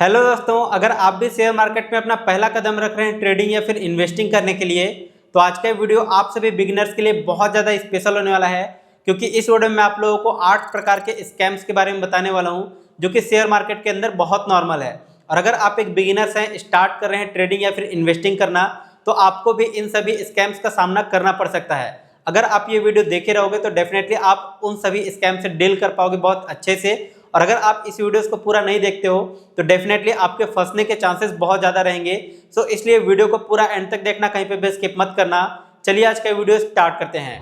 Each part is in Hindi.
हेलो दोस्तों, अगर आप भी शेयर मार्केट में अपना पहला कदम रख रहे हैं ट्रेडिंग या फिर इन्वेस्टिंग करने के लिए, तो आज का वीडियो आप सभी बिगिनर्स के लिए बहुत ज़्यादा स्पेशल होने वाला है। क्योंकि इस वीडियो में आप लोगों को 8 प्रकार के स्कैम्स के बारे में बताने वाला हूं, जो कि शेयर मार्केट के अंदर बहुत नॉर्मल है। और अगर आप एक बिगिनर्स हैं, स्टार्ट कर रहे हैं ट्रेडिंग या फिर इन्वेस्टिंग करना, तो आपको भी इन सभी स्कैम्स का सामना करना पड़ सकता है। अगर आप ये वीडियो देखे रहोगे तो डेफिनेटली आप उन सभी स्कैम से डील कर पाओगे बहुत अच्छे से। और अगर आप इस वीडियोस को पूरा नहीं देखते हो तो डेफिनेटली आपके फंसने के चांसेस बहुत ज़्यादा रहेंगे। सो इसलिए वीडियो को पूरा एंड तक देखना, कहीं पे भी स्किप मत करना। चलिए आज का वीडियो स्टार्ट करते हैं।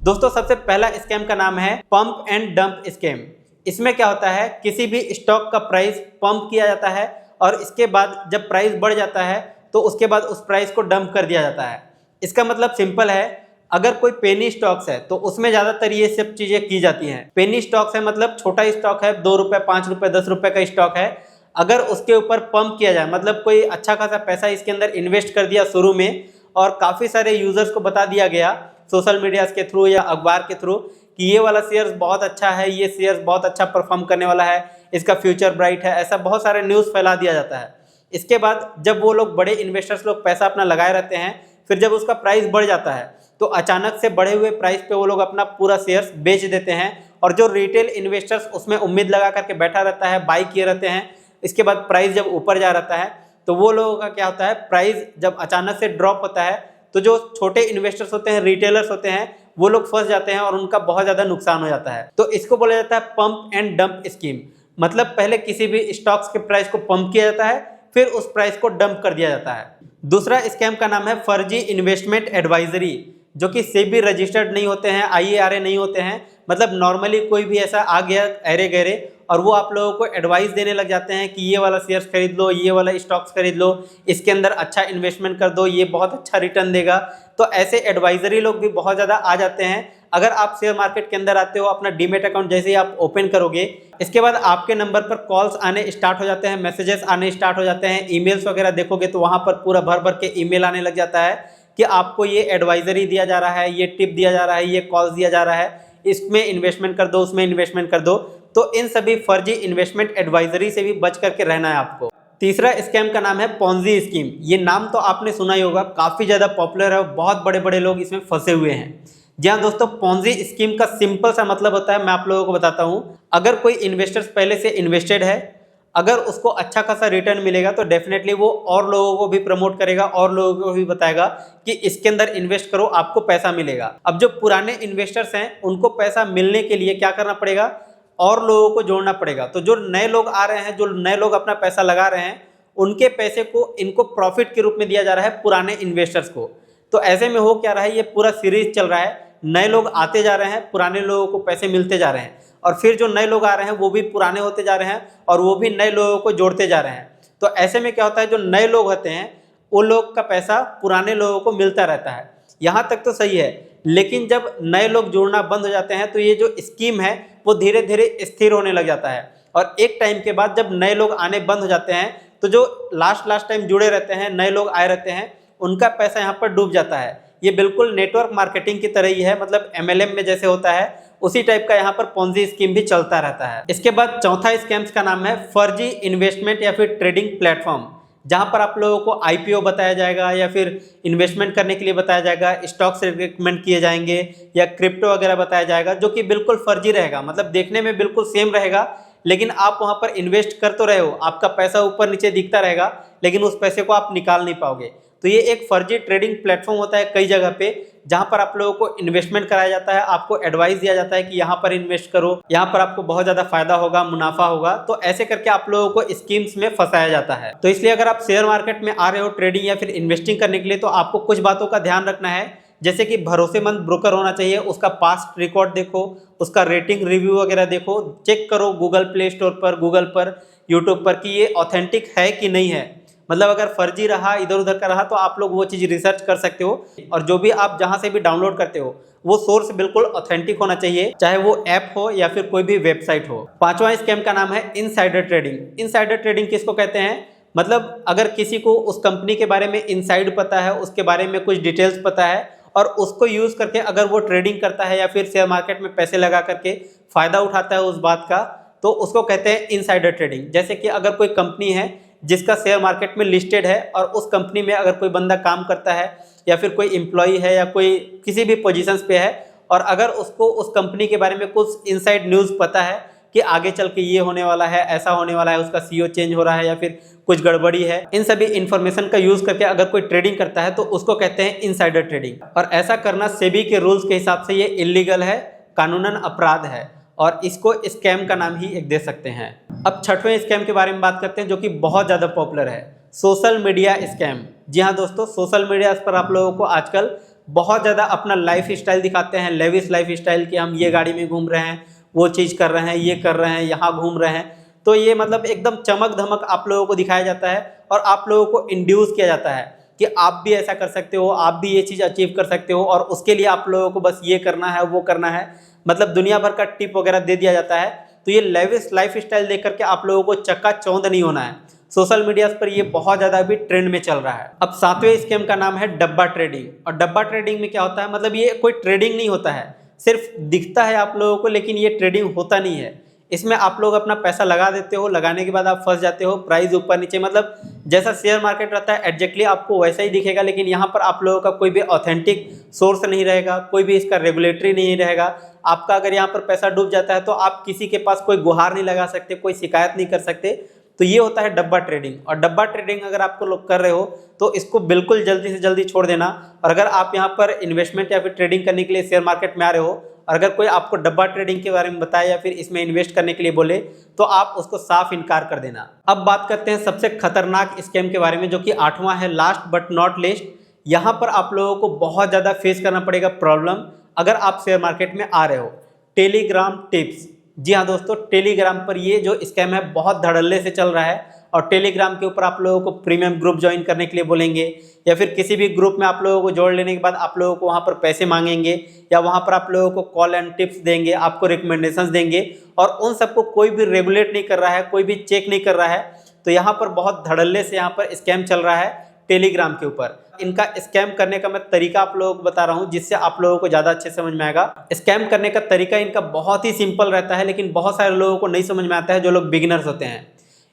दोस्तों, सबसे पहला स्कैम का नाम है पंप एंड डंप स्कैम। इसमें क्या होता है, किसी भी स्टॉक का प्राइस पंप किया जाता है और इसके बाद जब प्राइस बढ़ जाता है तो उसके बाद उस प्राइस को डंप कर दिया जाता है। इसका मतलब सिंपल है, अगर कोई पेनी स्टॉक्स है तो उसमें ज्यादातर ये सब चीजें की जाती हैं। पेनी स्टॉक्स है मतलब छोटा स्टॉक है, 2 रुपए, 5 रुपए, 10 रुपए का स्टॉक है। अगर उसके ऊपर पंप किया जाए, मतलब कोई अच्छा खासा पैसा इसके अंदर इन्वेस्ट कर दिया शुरू में और काफी सारे यूजर्स को बता दिया गया सोशल मीडिया के थ्रू या अखबार के थ्रू कि ये वाला शेयर्स बहुत अच्छा है, ये शेयर्स बहुत अच्छा परफॉर्म करने वाला है, इसका फ्यूचर ब्राइट है, ऐसा बहुत सारे न्यूज़ फैला दिया जाता है। इसके बाद जब वो लोग बड़े इन्वेस्टर्स लोग पैसा अपना लगाए रहते हैं, फिर जब उसका प्राइस बढ़ जाता है तो अचानक से बढ़े हुए प्राइस पे वो लोग अपना पूरा शेयर्स बेच देते हैं। और जो रिटेल इन्वेस्टर्स उसमें उम्मीद लगा करके बैठा रहता है, बाई किए रहते हैं, इसके बाद प्राइस जब ऊपर जा रहता है तो वो लोगों का क्या होता है, प्राइस जब अचानक से ड्रॉप होता है तो जो छोटे इन्वेस्टर्स होते हैं, रिटेलर्स होते हैं, वो लोग फंस जाते हैं और उनका बहुत ज़्यादा नुकसान हो जाता है। तो इसको बोला जाता है पंप एंड डंप स्कीम। मतलब पहले किसी भी स्टॉक्स के प्राइस को पंप किया जाता है, फिर उस प्राइस को डंप कर दिया जाता है। दूसरा स्कैम का नाम है फर्जी इन्वेस्टमेंट एडवाइजरी, जो कि सेबी रजिस्टर्ड नहीं होते हैं, IARA नहीं होते हैं। मतलब नॉर्मली कोई भी ऐसा आ गया अरे गहरे और वो आप लोगों को एडवाइस देने लग जाते हैं कि ये वाला शेयर्स खरीद लो, ये वाला स्टॉक्स खरीद लो, इसके अंदर अच्छा इन्वेस्टमेंट कर दो, ये बहुत अच्छा रिटर्न देगा। तो ऐसे एडवाइजरी लोग भी बहुत ज़्यादा आ जाते हैं। अगर आप शेयर मार्केट के अंदर आते हो, अपना डीमेट अकाउंट जैसे ही आप ओपन करोगे, इसके बाद आपके नंबर पर कॉल्स आने स्टार्ट हो जाते हैं, मैसेजेस आने स्टार्ट हो जाते हैं, ईमेल्स वगैरह देखोगे तो वहाँ पर पूरा भर भर के ईमेल आने लग जाता है कि आपको ये एडवाइजरी दिया जा रहा है, ये टिप दिया जा रहा है, ये कॉल्स दिया जा रहा है, इसमें इन्वेस्टमेंट कर दो, उसमें इन्वेस्टमेंट कर दो। तो इन सभी फर्जी इन्वेस्टमेंट एडवाइजरी से भी बच करके रहना है आपको। तीसरा स्कैम का नाम है पॉन्जी स्कीम। ये नाम तो आपने सुना ही होगा, काफ़ी ज़्यादा पॉपुलर है, बहुत बड़े बड़े लोग इसमें फंसे हुए हैं। जी हाँ दोस्तों, पॉन्जी स्कीम का सिंपल सा मतलब होता है, मैं आप लोगों को बताता हूँ। अगर कोई इन्वेस्टर्स पहले से इन्वेस्टेड है, अगर उसको अच्छा खासा रिटर्न मिलेगा तो डेफिनेटली वो और लोगों को भी प्रमोट करेगा और लोगों को भी बताएगा कि इसके अंदर इन्वेस्ट करो, आपको पैसा मिलेगा। अब जो पुराने इन्वेस्टर्स हैं उनको पैसा मिलने के लिए क्या करना पड़ेगा, और लोगों को जोड़ना पड़ेगा। तो जो नए लोग आ रहे हैं, जो नए लोग अपना पैसा लगा रहे हैं, उनके पैसे को इनको प्रॉफिट के रूप में दिया जा रहा है पुराने इन्वेस्टर्स को। तो ऐसे में हो क्या रहा है, ये पूरा सीरीज चल रहा है, नए लोग आते जा रहे हैं, पुराने लोगों को पैसे मिलते जा रहे हैं, और फिर जो नए लोग आ रहे हैं वो भी पुराने होते जा रहे हैं और वो भी नए लोगों को जोड़ते जा रहे हैं। तो ऐसे में क्या होता है, जो नए लोग होते हैं उन लोग का पैसा पुराने लोगों को मिलता रहता है। यहाँ तक तो सही है, लेकिन जब नए लोग जुड़ना बंद हो जाते हैं तो ये जो स्कीम है वो धीरे धीरे स्थिर होने लग जाता है। और एक टाइम के बाद जब नए लोग आने बंद हो जाते हैं तो जो लास्ट टाइम जुड़े रहते हैं, नए लोग आए रहते हैं, उनका पैसा यहाँ पर डूब जाता है। ये बिल्कुल नेटवर्क मार्केटिंग की तरह ही है, मतलब MLM में जैसे होता है उसी टाइप का यहाँ पर पॉन्जी स्कीम भी चलता रहता है। इसके बाद चौथा स्कैम्स का नाम है फर्जी इन्वेस्टमेंट या फिर ट्रेडिंग प्लेटफॉर्म, जहाँ पर आप लोगों को IPO बताया जाएगा या फिर इन्वेस्टमेंट करने के लिए बताया जाएगा, स्टॉक्स रिकमेंड किए जाएंगे या क्रिप्टो वगैरह बताया जाएगा, जो कि बिल्कुल फर्जी रहेगा। मतलब देखने में बिल्कुल सेम रहेगा, लेकिन आप वहाँ पर इन्वेस्ट कर तो रहे हो, आपका पैसा ऊपर नीचे दिखता रहेगा, लेकिन उस पैसे को आप निकाल नहीं पाओगे। तो ये एक फर्जी ट्रेडिंग प्लेटफॉर्म होता है कई जगह पे, जहां पर आप लोगों को इन्वेस्टमेंट कराया जाता है, आपको एडवाइस दिया जाता है कि यहाँ पर इन्वेस्ट करो, यहाँ पर आपको बहुत ज़्यादा फायदा होगा, मुनाफा होगा। तो ऐसे करके आप लोगों को स्कीम्स में फंसाया जाता है। तो इसलिए अगर आप शेयर मार्केट में आ रहे हो ट्रेडिंग या फिर इन्वेस्टिंग करने के लिए, तो आपको कुछ बातों का ध्यान रखना है। जैसे कि भरोसेमंद ब्रोकर होना चाहिए, उसका पास्ट रिकॉर्ड देखो, उसका रेटिंग रिव्यू वगैरह देखो, चेक करो गूगल प्ले स्टोर पर, गूगल पर, यूट्यूब पर कि ये ऑथेंटिक है कि नहीं है। मतलब अगर फर्जी रहा, इधर उधर का रहा, तो आप लोग वो चीज़ रिसर्च कर सकते हो। और जो भी आप जहाँ से भी डाउनलोड करते हो वो सोर्स बिल्कुल ऑथेंटिक होना चाहिए, चाहे वो ऐप हो या फिर कोई भी वेबसाइट हो। पांचवा स्कैम का नाम है इनसाइडर ट्रेडिंग। इनसाइडर ट्रेडिंग किसको कहते हैं, मतलब अगर किसी को उस कंपनी के बारे में इनसाइड पता है, उसके बारे में कुछ डिटेल्स पता है और उसको यूज़ करके अगर वो ट्रेडिंग करता है या फिर शेयर मार्केट में पैसे लगा करके फ़ायदा उठाता है उस बात का, तो उसको कहते हैं इनसाइडर ट्रेडिंग। जैसे कि अगर कोई कंपनी है जिसका शेयर मार्केट में लिस्टेड है और उस कंपनी में अगर कोई बंदा काम करता है या फिर कोई एम्प्लॉय है या कोई किसी भी पोजीशंस पे है और अगर उसको उस कंपनी के बारे में कुछ इनसाइड न्यूज़ पता है कि आगे चल के ये होने वाला है, ऐसा होने वाला है, उसका सीईओ चेंज हो रहा है या फिर कुछ गड़बड़ी है, इन सभी इन्फॉर्मेशन का यूज़ करके अगर कोई ट्रेडिंग करता है तो उसको कहते हैं इनसाइडर ट्रेडिंग। और ऐसा करना सेबी के रूल्स के हिसाब से ये इलीगल है, कानूनन अपराध है और इसको स्कैम का नाम ही एक दे सकते हैं। अब छठवें स्कैम के बारे में बात करते हैं जो कि बहुत ज़्यादा पॉपुलर है, सोशल मीडिया स्कैम। जी हाँ दोस्तों, सोशल मीडिया पर आप लोगों को आजकल बहुत ज़्यादा अपना लाइफ स्टाइल दिखाते हैं, लेविश लाइफ स्टाइल, कि हम ये गाड़ी में घूम रहे हैं, वो चीज़ कर रहे हैं, ये कर रहे हैं, यहाँ घूम रहे हैं। तो ये मतलब एकदम चमक धमक आप लोगों को दिखाया जाता है और आप लोगों को इंड्यूस किया जाता है कि आप भी ऐसा कर सकते हो, आप भी ये चीज़ अचीव कर सकते हो और उसके लिए आप लोगों को बस ये करना है, वो करना है, मतलब दुनिया भर का टिप वगैरह दे दिया जाता है। तो ये लेविश लाइफ स्टाइल देख करके आप लोगों को चक्का-चौंध नहीं होना है। सोशल मीडिया पर ये बहुत ज़्यादा अभी ट्रेंड में चल रहा है। अब सातवें स्कैम का नाम है डब्बा ट्रेडिंग। और डब्बा ट्रेडिंग में क्या होता है, मतलब ये कोई ट्रेडिंग नहीं होता है, सिर्फ दिखता है आप लोगों को, लेकिन ये ट्रेडिंग होता नहीं है। इसमें आप लोग अपना पैसा लगा देते हो, लगाने के बाद आप फंस जाते हो, प्राइस ऊपर नीचे, मतलब जैसा शेयर मार्केट रहता है एग्जैक्टली आपको वैसा ही दिखेगा, लेकिन यहाँ पर आप लोगों का कोई भी ऑथेंटिक सोर्स नहीं रहेगा, कोई भी इसका रेगुलेटरी नहीं रहेगा। आपका अगर यहाँ पर पैसा डूब जाता है तो आप किसी के पास कोई गुहार नहीं लगा सकते, कोई शिकायत नहीं कर सकते। तो ये होता है डब्बा ट्रेडिंग। और डब्बा ट्रेडिंग अगर आपको लोग कर रहे हो तो इसको बिल्कुल जल्दी से जल्दी छोड़ देना। और अगर आप यहाँ पर इन्वेस्टमेंट या फिर ट्रेडिंग करने के लिए शेयर मार्केट में आ रहे हो और अगर कोई आपको डब्बा ट्रेडिंग के बारे में बताए या फिर इसमें इन्वेस्ट करने के लिए बोले तो आप उसको साफ इनकार कर देना। अब बात करते हैं सबसे खतरनाक स्कैम के बारे में, जो कि 8वां है, लास्ट बट नॉट लीस्ट। यहाँ पर आप लोगों को बहुत ज़्यादा फेस करना पड़ेगा प्रॉब्लम अगर आप शेयर मार्केट में आ रहे हो, टेलीग्राम टिप्स। जी हाँ दोस्तों, टेलीग्राम पर ये जो स्कैम है बहुत धड़ल्ले से चल रहा है और टेलीग्राम के ऊपर आप लोगों को प्रीमियम ग्रुप ज्वाइन करने के लिए बोलेंगे या फिर किसी भी ग्रुप में आप लोगों को जोड़ लेने के बाद आप लोगों को वहाँ पर पैसे मांगेंगे या वहाँ पर आप लोगों को कॉल एंड टिप्स देंगे, आपको रिकमेंडेशंस देंगे और उन सबको कोई भी रेगुलेट नहीं कर रहा है, कोई भी चेक नहीं कर रहा है। तो यहाँ पर बहुत धड़ल्ले से यहाँ पर स्कैम चल रहा है टेलीग्राम के ऊपर। इनका स्कैम करने का मैं तरीका आप लोगों को बता रहा हूँ जिससे आप लोगों को ज़्यादा अच्छे समझ में आएगा। स्कैम करने का तरीका इनका बहुत ही सिंपल रहता है, लेकिन बहुत सारे लोगों को नहीं समझ में आता है जो लोग बिगिनर्स होते हैं।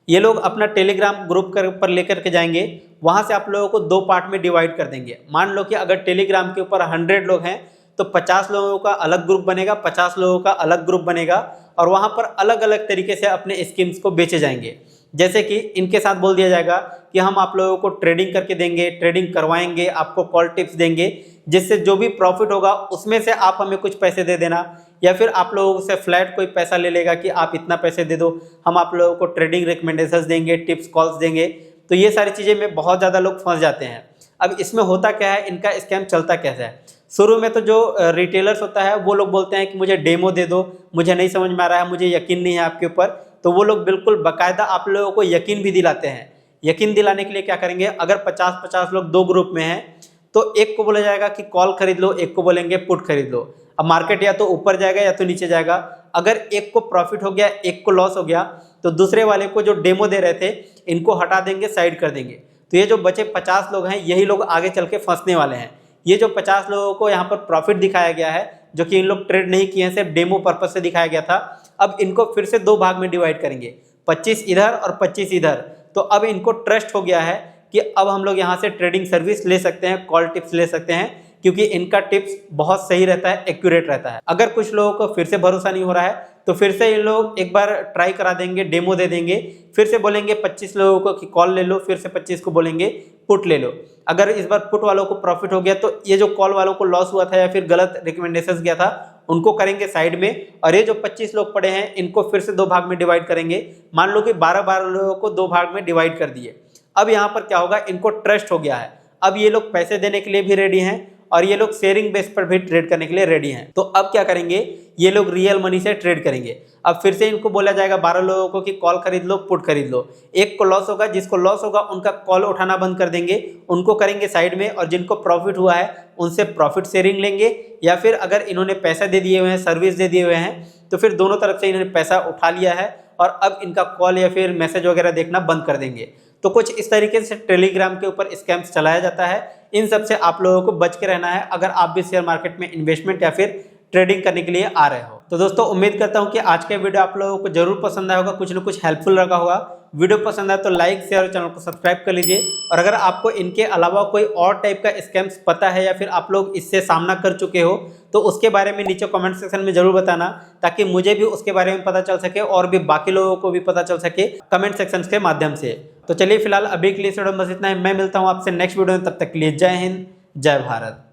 ये लोग अपना टेलीग्राम ग्रुप पर लेकर के जाएंगे, वहाँ से आप लोगों को 2 पार्ट में डिवाइड कर देंगे। मान लो कि अगर टेलीग्राम के ऊपर 100 लोग हैं तो 50 लोगों का अलग ग्रुप बनेगा, 50 लोगों का अलग ग्रुप बनेगा और वहाँ पर अलग अलग तरीके से अपने स्कीम्स को बेचे जाएंगे। जैसे कि इनके साथ बोल दिया जाएगा कि हम आप लोगों को ट्रेडिंग करके देंगे, ट्रेडिंग करवाएंगे, आपको कॉल टिप्स देंगे, जिससे जो भी प्रॉफिट होगा उसमें से आप हमें कुछ पैसे दे देना, या फिर आप लोगों से फ्लैट कोई पैसा ले लेगा कि आप इतना पैसे दे दो, हम आप लोगों को ट्रेडिंग रिकमेंडेशंस देंगे, टिप्स कॉल्स देंगे। तो ये सारी चीज़ें में बहुत ज़्यादा लोग फंस जाते हैं। अब इसमें होता क्या है, इनका स्कैम चलता कैसा है। शुरू में तो जो रिटेलर्स होता है वो लोग बोलते हैं कि मुझे डेमो दे दो, मुझे नहीं समझ में आ रहा है, मुझे यकीन नहीं है आपके ऊपर। तो वो लोग बिल्कुल बाकायदा आप लोगों को यकीन भी दिलाते हैं। यकीन दिलाने के लिए क्या करेंगे, अगर 50-50 लोग 2 ग्रुप में हैं तो एक को बोला जाएगा कि कॉल खरीद लो, एक को बोलेंगे पुट खरीद लो। अब मार्केट या तो ऊपर जाएगा या तो नीचे जाएगा। अगर एक को प्रॉफिट हो गया, एक को लॉस हो गया, तो दूसरे वाले को जो डेमो दे रहे थे इनको हटा देंगे, साइड कर देंगे। तो ये जो बचे 50 लोग हैं यही लोग आगे चल के फंसने वाले हैं। ये जो 50 लोगों को यहाँ पर प्रॉफिट दिखाया गया है, जो कि इन लोग ट्रेड नहीं किए हैं, सिर्फ डेमो पर्पज से दिखाया गया था, अब इनको फिर से 2 भाग में डिवाइड करेंगे, 25 इधर और 25 इधर। तो अब इनको ट्रस्ट हो गया है कि अब हम लोग यहाँ से ट्रेडिंग सर्विस ले सकते हैं, कॉल टिप्स ले सकते हैं, क्योंकि इनका टिप्स बहुत सही रहता है, एक्यूरेट रहता है। अगर कुछ लोगों को फिर से भरोसा नहीं हो रहा है तो फिर से इन लोग एक बार ट्राई करा देंगे, डेमो दे देंगे, फिर से बोलेंगे 25 लोगों को कि कॉल ले लो, फिर से 25 को बोलेंगे पुट ले लो। अगर इस बार पुट वालों को प्रॉफिट हो गया तो ये जो कॉल वालों को लॉस हुआ था या फिर गलत रिकमेंडेशंस गया था उनको करेंगे साइड में, और ये जो 25 लोग पड़े हैं इनको फिर से 2 भाग में डिवाइड करेंगे। मान लो कि 12 लोगों को 2 भाग में डिवाइड कर दिए। अब यहाँ पर क्या होगा, इनको ट्रस्ट हो गया है, अब ये लोग पैसे देने के लिए भी रेडी हैं और ये लोग शेयरिंग बेस पर भी ट्रेड करने के लिए रेडी हैं। तो अब क्या करेंगे, ये लोग रियल मनी से ट्रेड करेंगे। अब फिर से इनको बोला जाएगा 12 लोगों को कि कॉल खरीद लो, पुट खरीद लो। एक को लॉस होगा, जिसको लॉस होगा उनका कॉल उठाना बंद कर देंगे, उनको करेंगे साइड में, और जिनको प्रॉफिट हुआ है उनसे प्रॉफिट शेयरिंग लेंगे, या फिर अगर इन्होंने पैसा दे दिए हुए हैं, सर्विस दे दिए हुए हैं, तो फिर दोनों तरफ से इन्होंने पैसा उठा लिया है और अब इनका कॉल या फिर मैसेज वगैरह देखना बंद कर देंगे। तो कुछ इस तरीके से टेलीग्राम के ऊपर स्कैम्स चलाया जाता है। इन सब से आप लोगों को बच के रहना है अगर आप भी शेयर मार्केट में इन्वेस्टमेंट या फिर ट्रेडिंग करने के लिए आ रहे हो। तो दोस्तों उम्मीद करता हूँ कि आज का वीडियो आप लोगों को जरूर पसंद आया होगा, कुछ ना कुछ हेल्पफुल लगा होगा। वीडियो पसंद आया तो लाइक शेयर और चैनल को सब्सक्राइब कर लीजिए। और अगर आपको इनके अलावा कोई और टाइप का स्कैम्स पता है या फिर आप लोग इससे सामना कर चुके हो तो उसके बारे में नीचे कमेंट सेक्शन में जरूर बताना, ताकि मुझे भी उसके बारे में पता चल सके और भी बाकी लोगों को भी पता चल सके कमेंट सेक्शन के माध्यम से। तो चलिए फिलहाल अभी के लिए बस इतना ही। मैं मिलता हूँ आपसे नेक्स्ट वीडियो में, तब तक के लिए जय हिंद जय भारत।